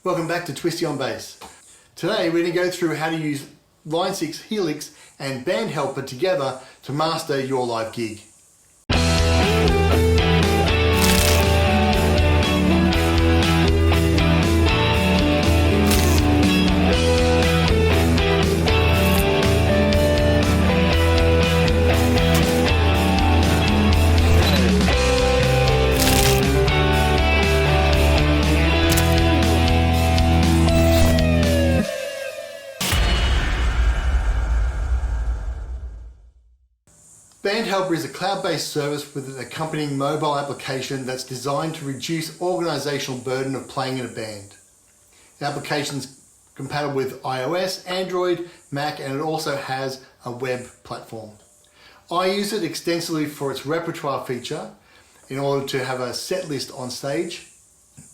Welcome back to TwistieOnBass. Today we're going to go through how to use Line 6 Helix and BandHelper together to master your live gig. BandHelper is a cloud-based service with an accompanying mobile application that's designed to reduce organizational burden of playing in a band. The application's compatible with iOS, Android, Mac, and it also has a web platform. I use it extensively for its repertoire feature in order to have a set list on stage,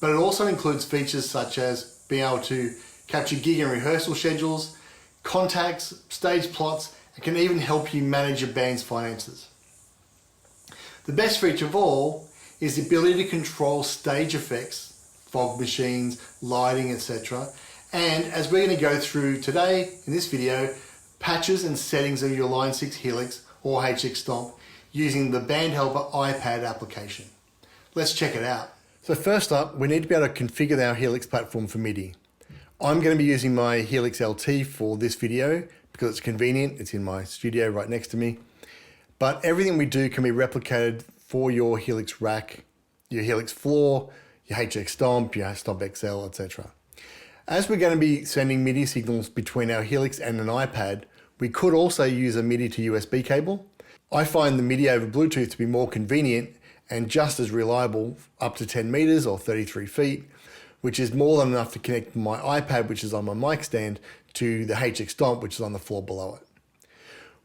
but it also includes features such as being able to capture gig and rehearsal schedules, contacts, stage plots. It can even help you manage your band's finances. The best feature of all is the ability to control stage effects, fog machines, lighting, etc. And as we're going to go through today in this video, patches and settings of your Line 6 Helix or HX Stomp using the BandHelper iPad application. Let's check it out. So first up, we need to be able to configure our Helix platform for MIDI. I'm going to be using my Helix LT for this video because it's convenient. It's in my studio right next to me. But everything we do can be replicated for your Helix rack, your Helix floor, your HX Stomp, your Stomp XL, etc. As we're going to be sending MIDI signals between our Helix and an iPad, we could also use a MIDI to USB cable. I find the MIDI over Bluetooth to be more convenient and just as reliable, up to 10 meters or 33 feet, which is more than enough to connect my iPad, which is on my mic stand, to the HX Stomp, which is on the floor below it.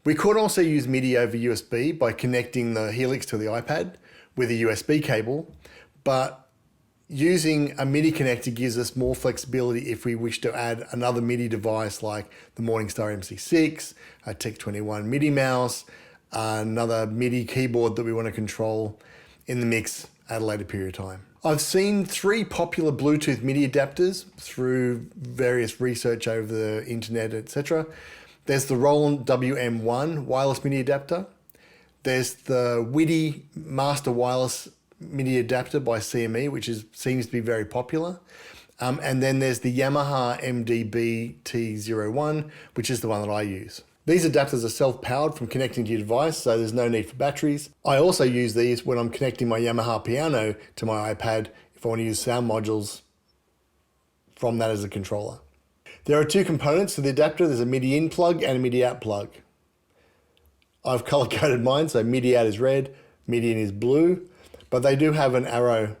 We could also use MIDI over USB by connecting the Helix to the iPad with a USB cable, but using a MIDI connector gives us more flexibility if we wish to add another MIDI device like the Morningstar MC6, a Tech21 MIDI mouse, another MIDI keyboard that we want to control in the mix at a later period of time. I've seen 3 popular Bluetooth MIDI adapters through various research over the internet, etc. There's the Roland WM1 wireless MIDI adapter. There's the WIDI Master Wireless MIDI adapter by CME, which seems to be very popular. And then there's the Yamaha MDB-T01, which is the one that I use. These adapters are self-powered from connecting to your device, so there's no need for batteries. I also use these when I'm connecting my Yamaha piano to my iPad if I want to use sound modules from that as a controller. There are 2 components to the adapter. There's a MIDI in plug and a MIDI out plug. I've color-coded mine, so MIDI out is red, MIDI in is blue, but they do have an arrow.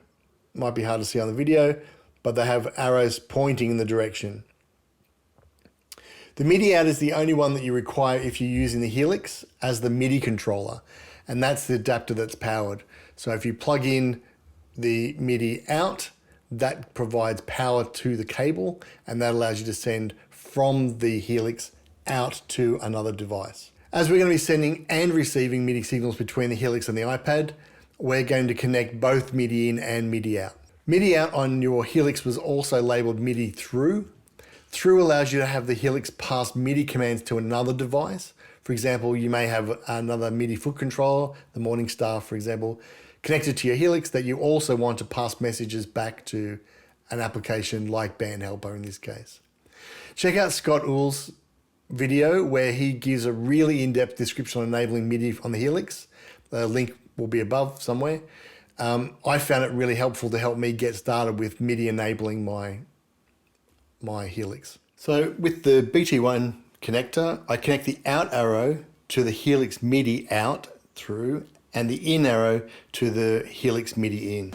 Might be hard to see on the video, but they have arrows pointing in the direction. The MIDI out is the only one that you require if you're using the Helix as the MIDI controller, and that's the adapter that's powered. So if you plug in the MIDI out, that provides power to the cable, and that allows you to send from the Helix out to another device. As we're going to be sending and receiving MIDI signals between the Helix and the iPad, we're going to connect both MIDI in and MIDI out. MIDI out on your Helix was also labeled MIDI through. Through allows you to have the Helix pass MIDI commands to another device. For example, you may have another MIDI foot controller, the Morningstar, for example, connected to your Helix that you also want to pass messages back to an application like BandHelper in this case. Check out Scott Uhl's video where he gives a really in-depth description on enabling MIDI on the Helix. The link will be above somewhere. I found it really helpful to help me get started with MIDI enabling my Helix. So with the BT1 connector, I connect the out arrow to the Helix MIDI out through and the in arrow to the Helix MIDI in.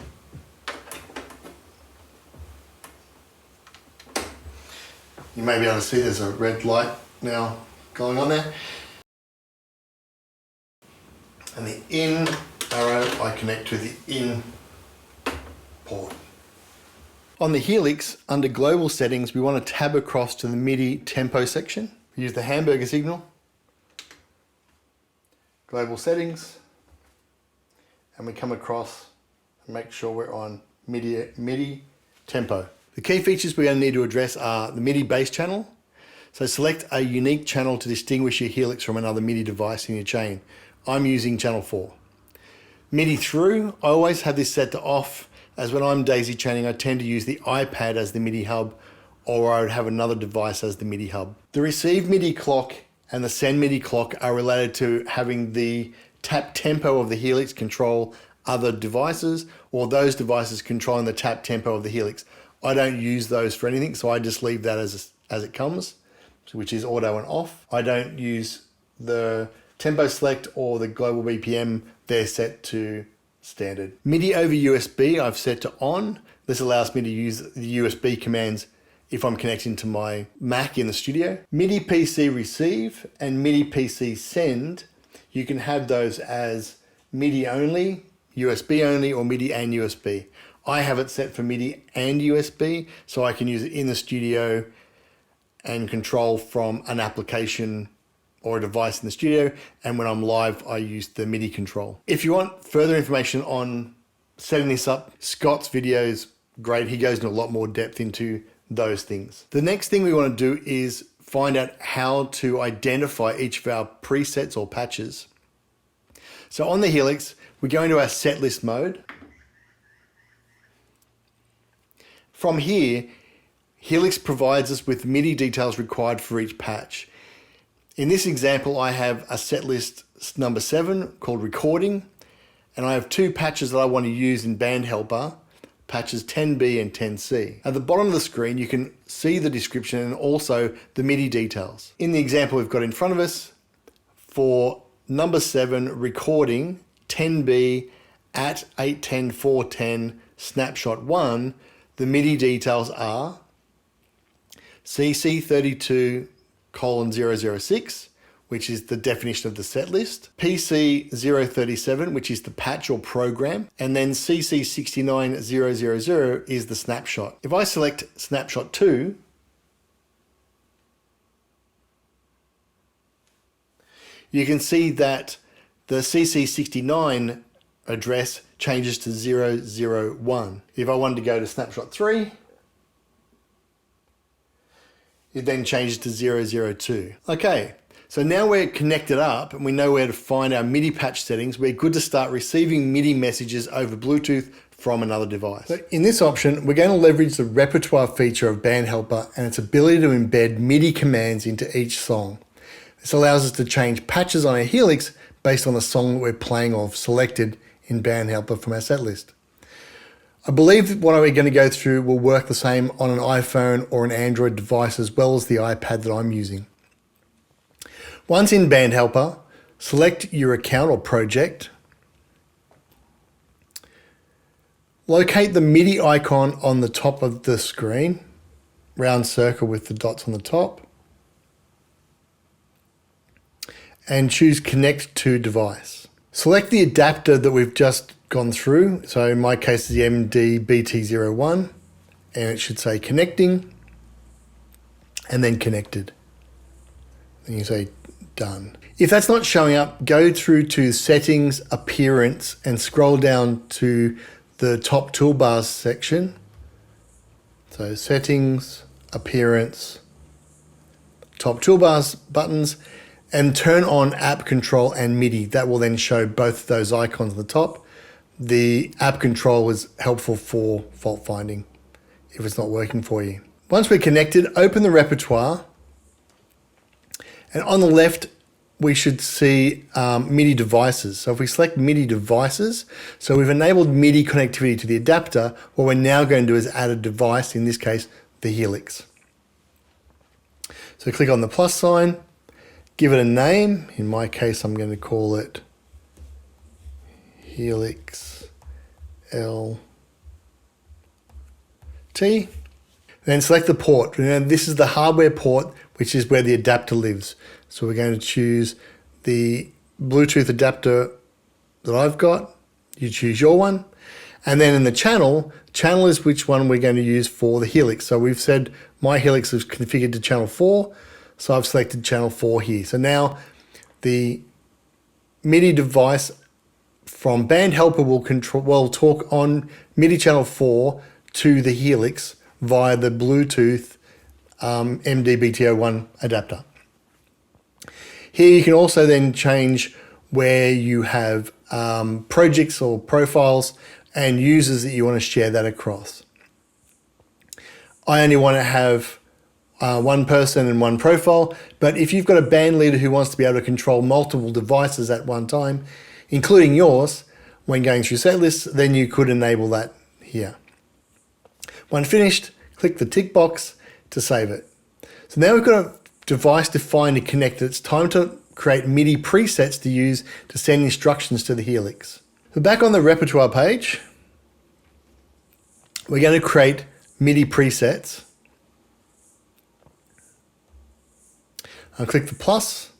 You may be able to see there's a red light now going on there. And the in arrow I connect to the in port. On the Helix, under global settings, we want to tab across to the MIDI tempo section. We use the hamburger signal, global settings, and we come across and make sure we're on MIDI tempo. The key features we're going to need to address are the MIDI bass channel. So select a unique channel to distinguish your Helix from another MIDI device in your chain. I'm using channel 4. MIDI through, I always have this set to off, as when I'm daisy chaining I tend to use the iPad as the MIDI hub, or I would have another device as the MIDI hub. The receive MIDI clock and the send MIDI clock are related to having the tap tempo of the Helix control other devices, or those devices controlling the tap tempo of the Helix. I don't use those for anything, so I just leave that as it comes, which is auto and off. I don't use the tempo select or the global BPM, they're set to standard. MIDI over USB I've set to on. This allows me to use the USB commands if I'm connecting to my Mac in the studio. MIDI PC receive and MIDI PC send, you can have those as MIDI only, USB only, or MIDI and USB. I have it set for MIDI and USB, so I can use it in the studio and control from an application or a device in the studio, and when I'm live I use the MIDI control. If you want further information on setting this up, Scott's video's great. He goes into a lot more depth into those things. The next thing we want to do is find out how to identify each of our presets or patches. So on the Helix, we go into our setlist mode. From here, Helix provides us with MIDI details required for each patch. In this example, I have a setlist number 7 called recording, and I have 2 patches that I want to use in BandHelper, patches 10B and 10C. At the bottom of the screen, you can see the description and also the MIDI details. In the example we've got in front of us, for number 7 recording 10B at 810.410 snapshot 1, the MIDI details are CC32:006, which is the definition of the set list, PC037, which is the patch or program, and then CC69000 is the snapshot. If I select snapshot 2, you can see that the CC69 address changes to 001. If I wanted to go to snapshot 3, it then changes to 002. Okay, so now we're connected up and we know where to find our MIDI patch settings. We're good to start receiving MIDI messages over Bluetooth from another device. So in this option, we're going to leverage the repertoire feature of BandHelper and its ability to embed MIDI commands into each song. This allows us to change patches on our Helix based on the song that we're playing or selected in BandHelper from our set list. I believe that what we're going to go through will work the same on an iPhone or an Android device as well as the iPad that I'm using. Once in BandHelper, select your account or project. Locate the MIDI icon on the top of the screen, round circle with the dots on the top, and choose Connect to Device. Select the adapter that we've just gone through. So in my case, the MD-BT01, and it should say connecting and then connected. And you say done. If that's not showing up, go through to settings, appearance, and scroll down to the top toolbars section. So settings, appearance, top toolbars buttons, and turn on app control and MIDI. That will then show both of those icons on the top. The app control is helpful for fault finding if it's not working for you. Once we're connected, open the repertoire, and on the left we should see MIDI devices. So if we select MIDI devices, so we've enabled MIDI connectivity to the adapter, what we're now going to do is add a device, in this case the Helix. So click on the plus sign, give it a name. In my case I'm going to call it Helix LT. Then select the port. Remember, this is the hardware port, which is where the adapter lives. So we're going to choose the Bluetooth adapter that I've got. You choose your one. And then in the channel is which one we're going to use for the Helix. So we've said my Helix is configured to channel 4. So I've selected channel 4 here. So now the MIDI device from BandHelper will talk on MIDI channel 4 to the Helix via the Bluetooth MD-BTO1 adapter. Here you can also then change where you have projects or profiles and users that you want to share that across. I only want to have one person and one profile, but if you've got a band leader who wants to be able to control multiple devices at one time, including yours, when going through set lists, then you could enable that here. When finished, click the tick box to save it. So now we've got a device defined and connected. It's time to create MIDI presets to use to send instructions to the Helix. So back on the repertoire page, we're going to create MIDI presets. I'll click the plus.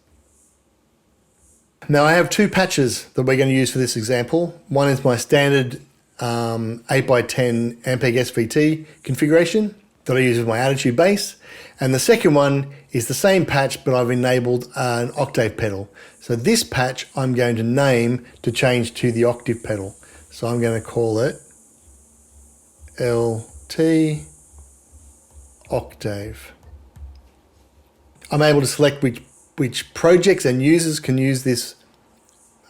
Now I have two patches that we're going to use for this example. One is my standard 8x10 Ampeg SVT configuration that I use with my Attitude bass. And the second one is the same patch, but I've enabled an octave pedal. So this patch I'm going to name to change to the octave pedal. So I'm going to call it LT octave. I'm able to select which projects and users can use this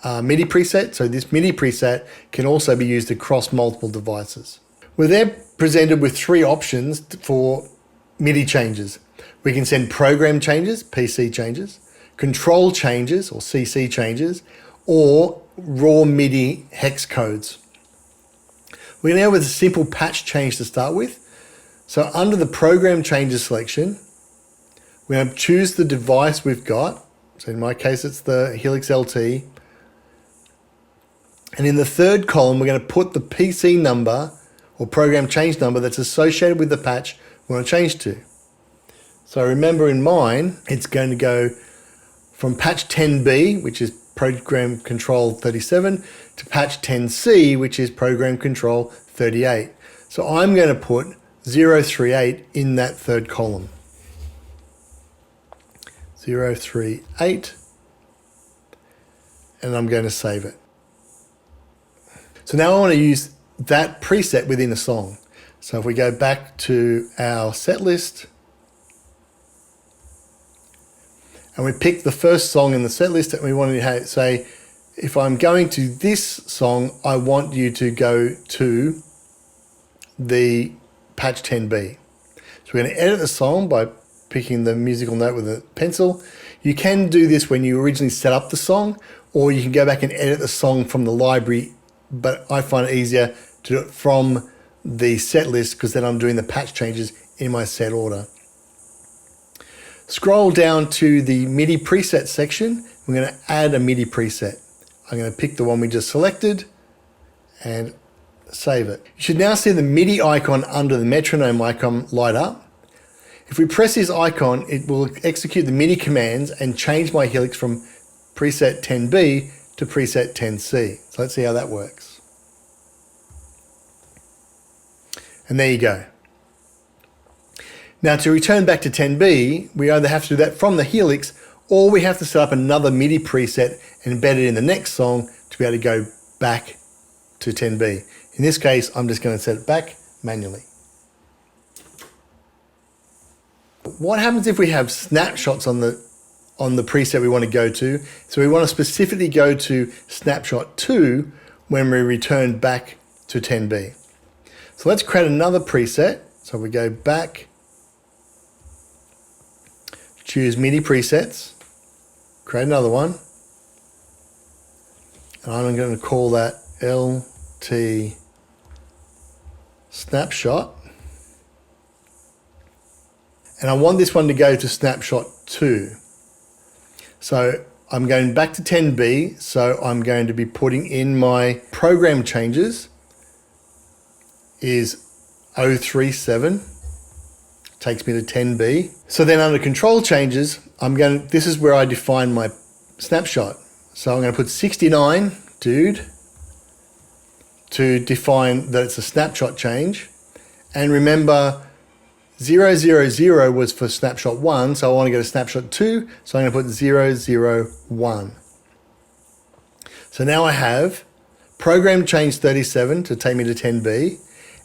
MIDI preset. So this MIDI preset can also be used across multiple devices. We're then presented with three options for MIDI changes. We can send program changes, PC changes, control changes or CC changes, or raw MIDI hex codes. We're going to go with a simple patch change to start with. So under the program changes selection, we're going to choose the device we've got. So in my case, it's the Helix LT. And in the third column, we're going to put the PC number or program change number that's associated with the patch we want to change to. So remember in mine, it's going to go from patch 10B, which is program control 37, to patch 10C, which is program control 38. So I'm going to put 038 in that third column. 038, and I'm going to save it. So now I want to use that preset within a song. So if we go back to our set list and we pick the first song in the set list, and we want to say, if I'm going to this song, I want you to go to the patch 10B. So we're going to edit the song by picking the musical note with a pencil. You can do this when you originally set up the song, or you can go back and edit the song from the library, but I find it easier to do it from the set list because then I'm doing the patch changes in my set order. Scroll down to the MIDI preset section. We're going to add a MIDI preset. I'm going to pick the one we just selected and save it. You should now see the MIDI icon under the metronome icon light up. If we press this icon, it will execute the MIDI commands and change my Helix from preset 10B to preset 10C. So let's see how that works. And there you go. Now to return back to 10B, we either have to do that from the Helix, or we have to set up another MIDI preset and embed it in the next song to be able to go back to 10B. In this case, I'm just going to set it back manually. What happens if we have snapshots on the preset we want to go to? So we want to specifically go to snapshot 2 when we return back to 10B. So let's create another preset. So we go back, choose MIDI presets, create another one, and I'm going to call that LT snapshot. And I want this one to go to snapshot 2. So I'm going back to 10B, so I'm going to be putting in my program changes is 037, takes me to 10B. So then under control changes, this is where I define my snapshot. So I'm going to put 69, dude, to define that it's a snapshot change. And remember, 000 was for snapshot 1, so I want to go to snapshot 2, so I'm going to put 001. So now I have program change 37 to take me to 10B,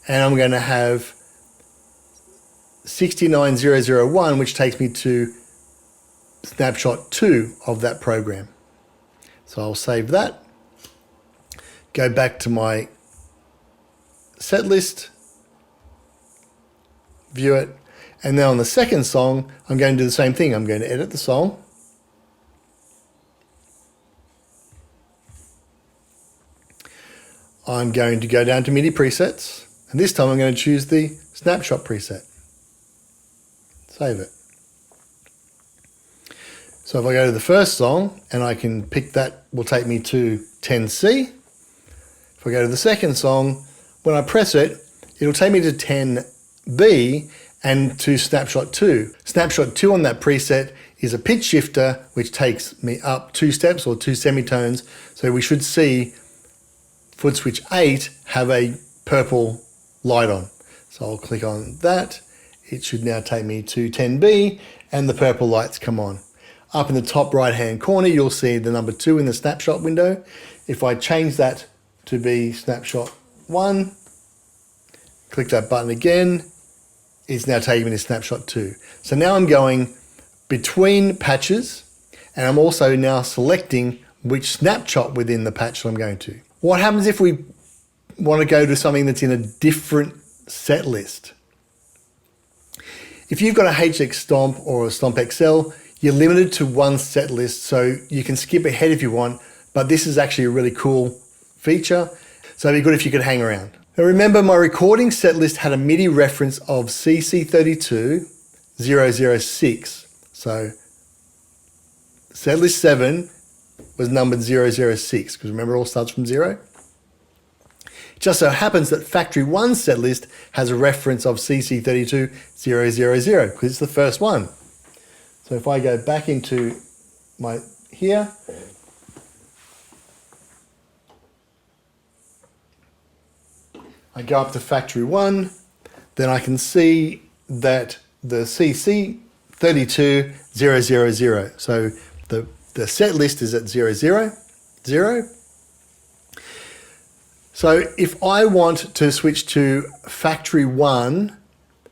and I'm going to have 69001, which takes me to snapshot 2 of that program. So I'll save that, go back to my set list, view it, and now on the second song, I'm going to do the same thing. I'm going to edit the song. I'm going to go down to MIDI presets, and this time I'm going to choose the snapshot preset. Save it. So if I go to the first song, and I can pick that, will take me to 10C. If I go to the second song, when I press it, it'll take me to 10B and to snapshot 2. Snapshot 2 on that preset is a pitch shifter, which takes me up 2 steps or 2 semitones. So we should see foot switch 8 have a purple light on. So I'll click on that. It should now take me to 10B and the purple lights come on. Up in the top right hand corner, you'll see the number 2 in the snapshot window. If I change that to be snapshot 1, click that button again, it's now taking me to snapshot 2. So now I'm going between patches, and I'm also now selecting which snapshot within the patch that I'm going to. What happens if we want to go to something that's in a different set list? If you've got a HX Stomp or a Stomp XL, you're limited to one set list, so you can skip ahead if you want, but this is actually a really cool feature, so it'd be good if you could hang around. Now remember, my recording set list had a MIDI reference of CC32006, so set list 7 was numbered 006, because remember, it all starts from 0. It just so happens that factory 1 set list has a reference of CC32000, because it's the first one. So if I go back into my here, I go up to factory 1, then I can see that the CC32000. So the set list is at 000. So if I want to switch to factory 1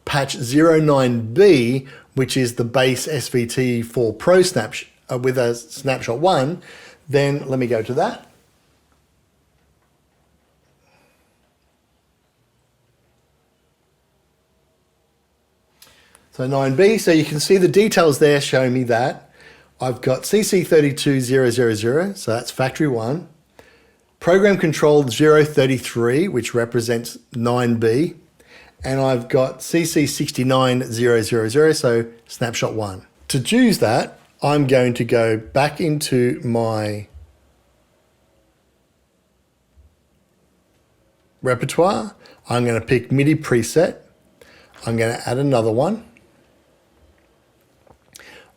patch 09B, which is the bass SVT for Pro Snapshot with a snapshot 1, then let me go to that. So 9B, so you can see the details there showing me that. I've got CC32000, so that's factory 1. Program controlled 033, which represents 9B. And I've got CC69000, so snapshot 1. To choose that, I'm going to go back into my repertoire. I'm going to pick MIDI preset. I'm going to add another one.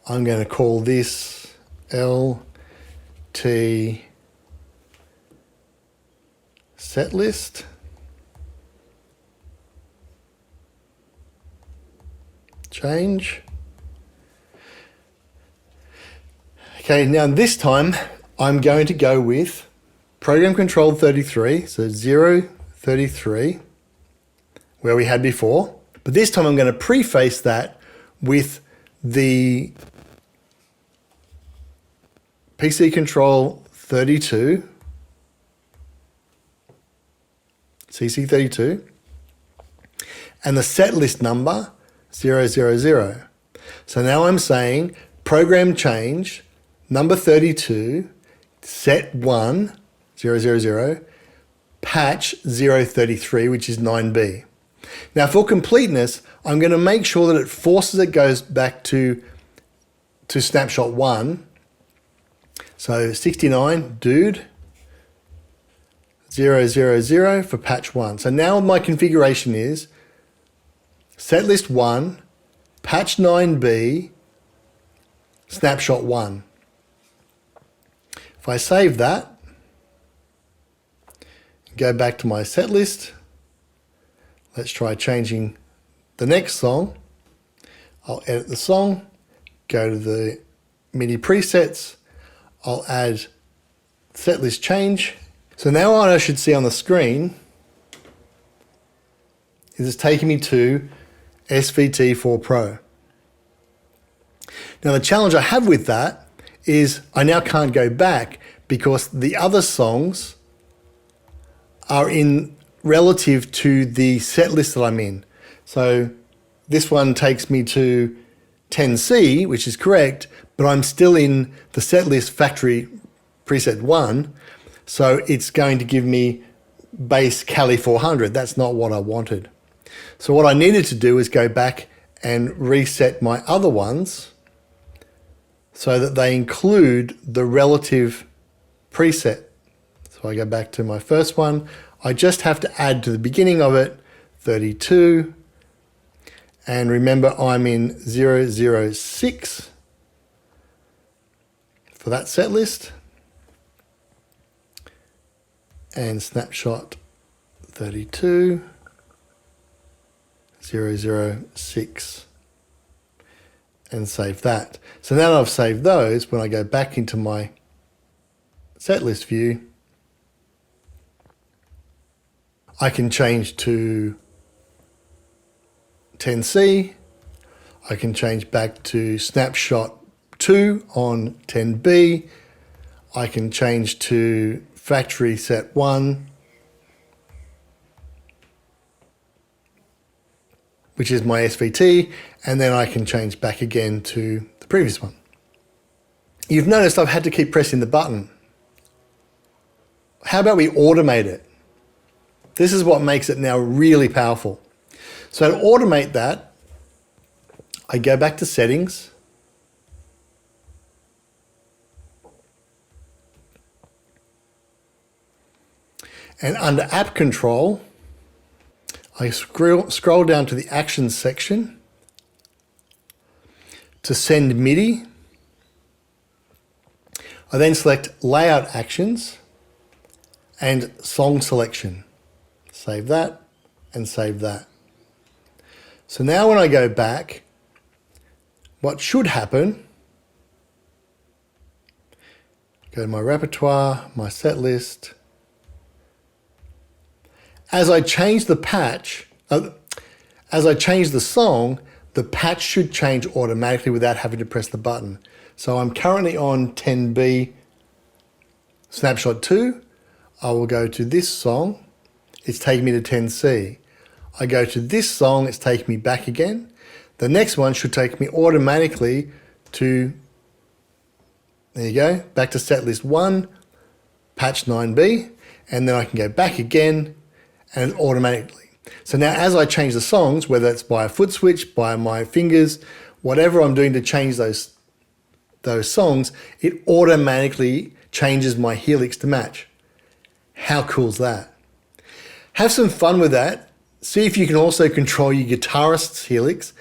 I'm going to call this LT SetList. Change. Okay, now this time I'm going to go with program controlled 33, so 033, where we had before. But this time I'm going to preface that with the PC control 32, CC32, and the set list number 000. So now I'm saying program change, number 32, set 1, 000, patch 033, which is 9B. Now for completeness, I'm going to make sure that it forces it goes back to snapshot 1. So 69, dude, 000 for patch 1. So now my configuration is setlist 1, patch 9B, snapshot 1. If I save that, go back to my set list, let's try changing the next song. I'll edit the song, go to the MIDI presets, I'll add setlist change. So now what I should see on the screen is it's taking me to SVT4 Pro. Now the challenge I have with that is I now can't go back because the other songs are in relative to the set list that I'm in. So this one takes me to 10C, which is correct, but I'm still in the set list factory preset 1, so it's going to give me bass Cali 400. That's not what I wanted. So what I needed to do is go back and reset my other ones so that they include the relative preset. So I go back to my first one. I just have to add to the beginning of it 32. And remember, I'm in 006 for that set list. And snapshot 32, 006. And save that. So now that I've saved those, when I go back into my set list view, I can change to 10C. I can change back to snapshot 2 on 10B. I can change to factory set 1, which is my SVT, and then I can change back again to the previous one. You've noticed I've had to keep pressing the button. How about we automate it? This is what makes it now really powerful. So to automate that, I go back to settings, and under app control, I scroll down to the actions section to send MIDI. I then select layout actions and song selection. Save that and save that. So now when I go back, what should happen, go to my repertoire, my set list. As I change the patch, as I change the song, the patch should change automatically without having to press the button. So I'm currently on 10B snapshot 2. I will go to this song. It's taking me to 10C. I go to this song, it's taking me back again. The next one should take me automatically to, there you go, back to setlist 1, patch 9B, and then I can go back again and automatically. So now as I change the songs, whether it's by a foot switch, by my fingers, whatever I'm doing to change those songs, it automatically changes my Helix to match. How cool is that? Have some fun with that. See if you can also control your guitarist's Helix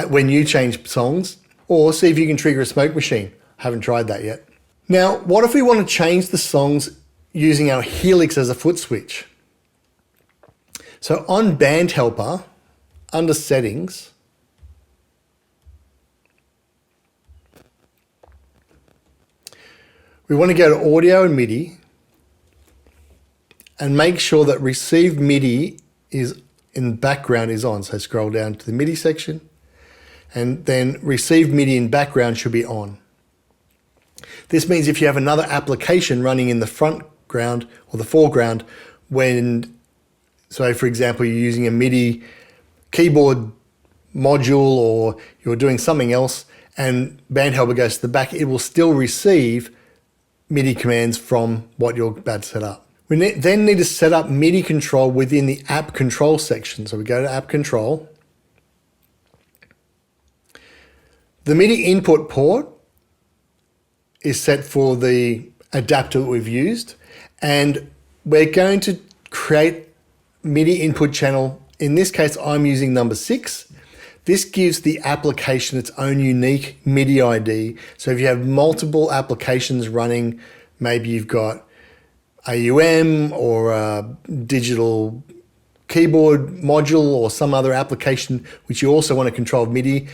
when you change songs, or see if you can trigger a smoke machine. I haven't tried that yet. Now, what if we want to change the songs using our Helix as a foot switch? So on BandHelper, under settings, we want to go to audio and MIDI and make sure that receive MIDI is in background is on. So scroll down to the MIDI section, and then receive MIDI in background should be on. This means if you have another application running in the front ground or the foreground, so for example, you're using a MIDI keyboard module or you're doing something else and BandHelper goes to the back, it will still receive MIDI commands from what you're about to set up. We then need to set up MIDI control within the app control section. So we go to app control. The MIDI input port is set for the adapter that we've used, and we're going to create MIDI input channel. In this case, I'm using number 6. This gives the application its own unique MIDI ID. So if you have multiple applications running, maybe you've got AUM or a digital keyboard module or some other application which you also want to control MIDI,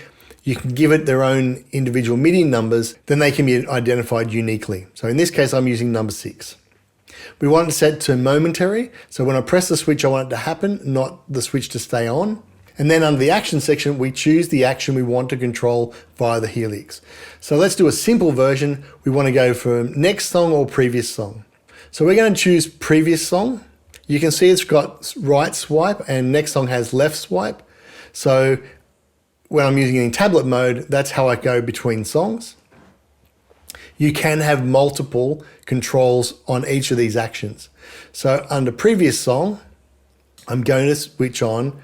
you can give it their own individual MIDI numbers, then they can be identified uniquely. So in this case, I'm using number 6. We want it set to momentary. So when I press the switch, I want it to happen, not the switch to stay on. And then under the action section, we choose the action we want to control via the Helix. So let's do a simple version. We want to go for next song or previous song. So we're going to choose previous song. You can see it's got right swipe and next song has left swipe. So when I'm using it in tablet mode, that's how I go between songs. You can have multiple controls on each of these actions. So under previous song, I'm going to switch on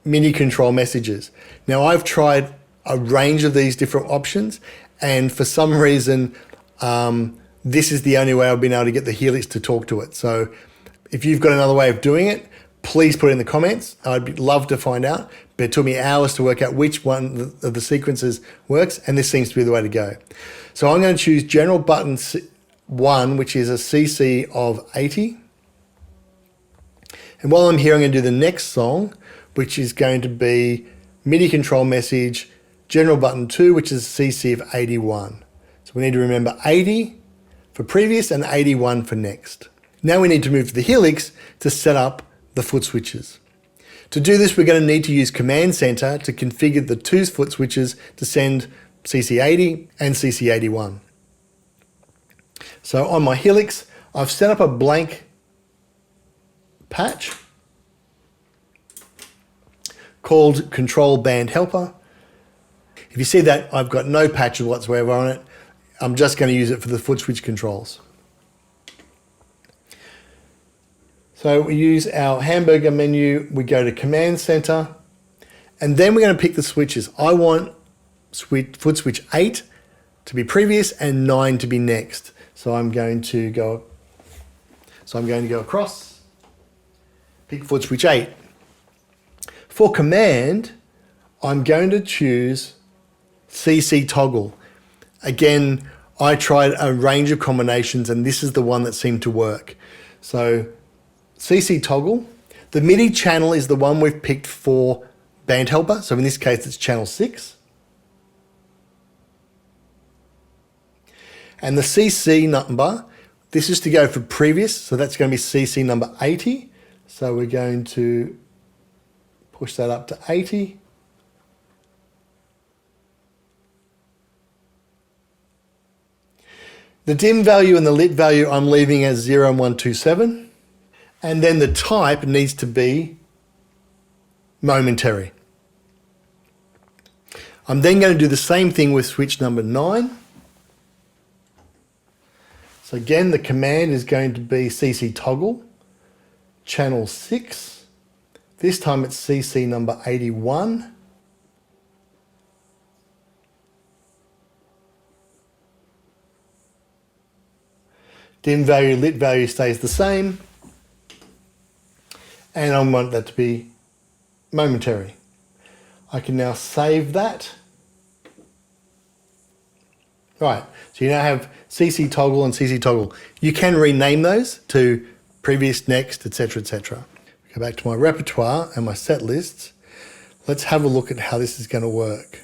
MIDI control messages. Now I've tried a range of these different options, and for some reason, this is the only way I've been able to get the Helix to talk to it. So if you've got another way of doing it, please put it in the comments. I'd love to find out, but it took me hours to work out which one of the sequences works, and this seems to be the way to go. So I'm going to choose general button 1, which is a CC of 80. And while I'm here, I'm going to do the next song, which is going to be MIDI control message, general button 2, which is a CC of 81. So we need to remember 80 for previous and 81 for next. Now we need to move to the Helix to set up the foot switches. To do this, we're going to need to use Command Center to configure the 2 foot switches to send CC80 and CC81. So on my Helix, I've set up a blank patch called Control BandHelper. If you see that, I've got no patches whatsoever on it. I'm just going to use it for the foot switch controls. So we use our hamburger menu, we go to Command Center, and then we're going to pick the switches. I want foot switch 8 to be previous and 9 to be next. So I'm going to go across, pick foot switch 8. For command, I'm going to choose CC toggle. Again, I tried a range of combinations and this is the one that seemed to work. So CC toggle, the MIDI channel is the one we've picked for BandHelper. So in this case, it's channel 6. And the CC number, this is to go for previous. So that's going to be CC number 80. So we're going to push that up to 80. The dim value and the lit value I'm leaving as 0 and 127. And then the type needs to be momentary. I'm then going to do the same thing with switch number 9. So again, the command is going to be CC toggle, channel 6. This time it's CC number 81. Dim value, lit value stays the same. And I want that to be momentary. I can now save that. Right, so you now have CC toggle and CC toggle. You can rename those to previous, next, etc., etc. Go back to my repertoire and my set lists. Let's have a look at how this is going to work.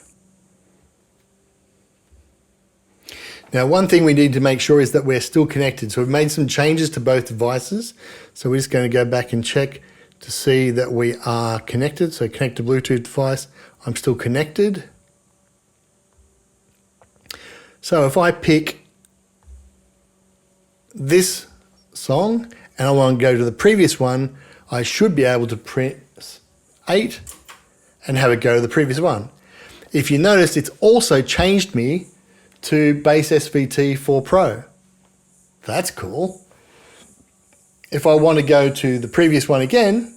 Now, one thing we need to make sure is that we're still connected. So we've made some changes to both devices. So we're just going to go back and check to see that we are connected. So connect to Bluetooth device. I'm still connected. So if I pick this song and I want to go to the previous one, I should be able to press 8 and have it go to the previous one. If you notice, it's also changed me to Bass SVT 4 Pro. That's cool. If I want to go to the previous one again,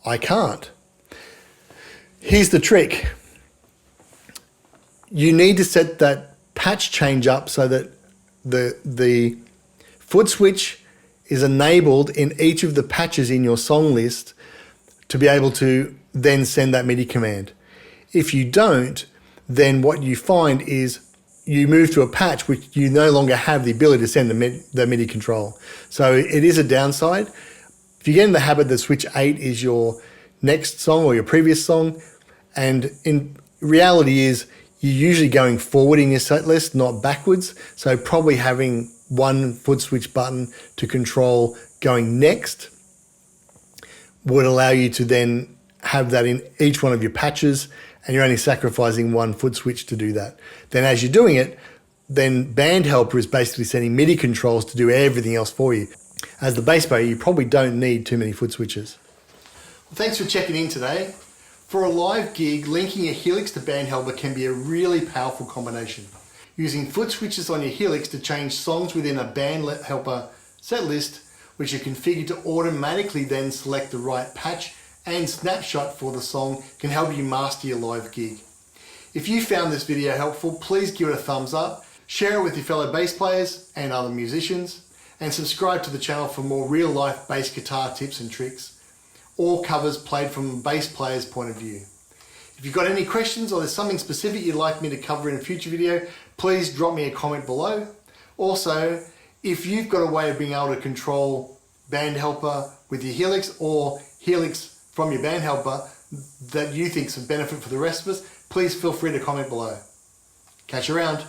I can't. Here's the trick. You need to set that patch change up so that the foot switch is enabled in each of the patches in your song list to be able to then send that MIDI command. If you don't, then what you find is you move to a patch which you no longer have the ability to send the MIDI control. So it is a downside. If you get in the habit that switch 8 is your next song or your previous song, and in reality is you're usually going forward in your set list, not backwards. So probably having one foot switch button to control going next would allow you to then have that in each one of your patches, and you're only sacrificing one foot switch to do that. Then as you're doing it, then BandHelper is basically sending MIDI controls to do everything else for you. As the bass player, you probably don't need too many foot switches. Well, thanks for checking in today. For a live gig, linking a Helix to BandHelper can be a really powerful combination. Using foot switches on your Helix to change songs within a BandHelper set list, which you configure to automatically then select the right patch and snapshot for the song, can help you master your live gig. If you found this video helpful, please give it a thumbs up, share it with your fellow bass players and other musicians, and subscribe to the channel for more real-life bass guitar tips and tricks, or covers played from a bass player's point of view. If you've got any questions or there's something specific you'd like me to cover in a future video, please drop me a comment below. Also, if you've got a way of being able to control BandHelper with your Helix or Helix from your BandHelper that you think is a benefit for the rest of us, please feel free to comment below. Catch you around.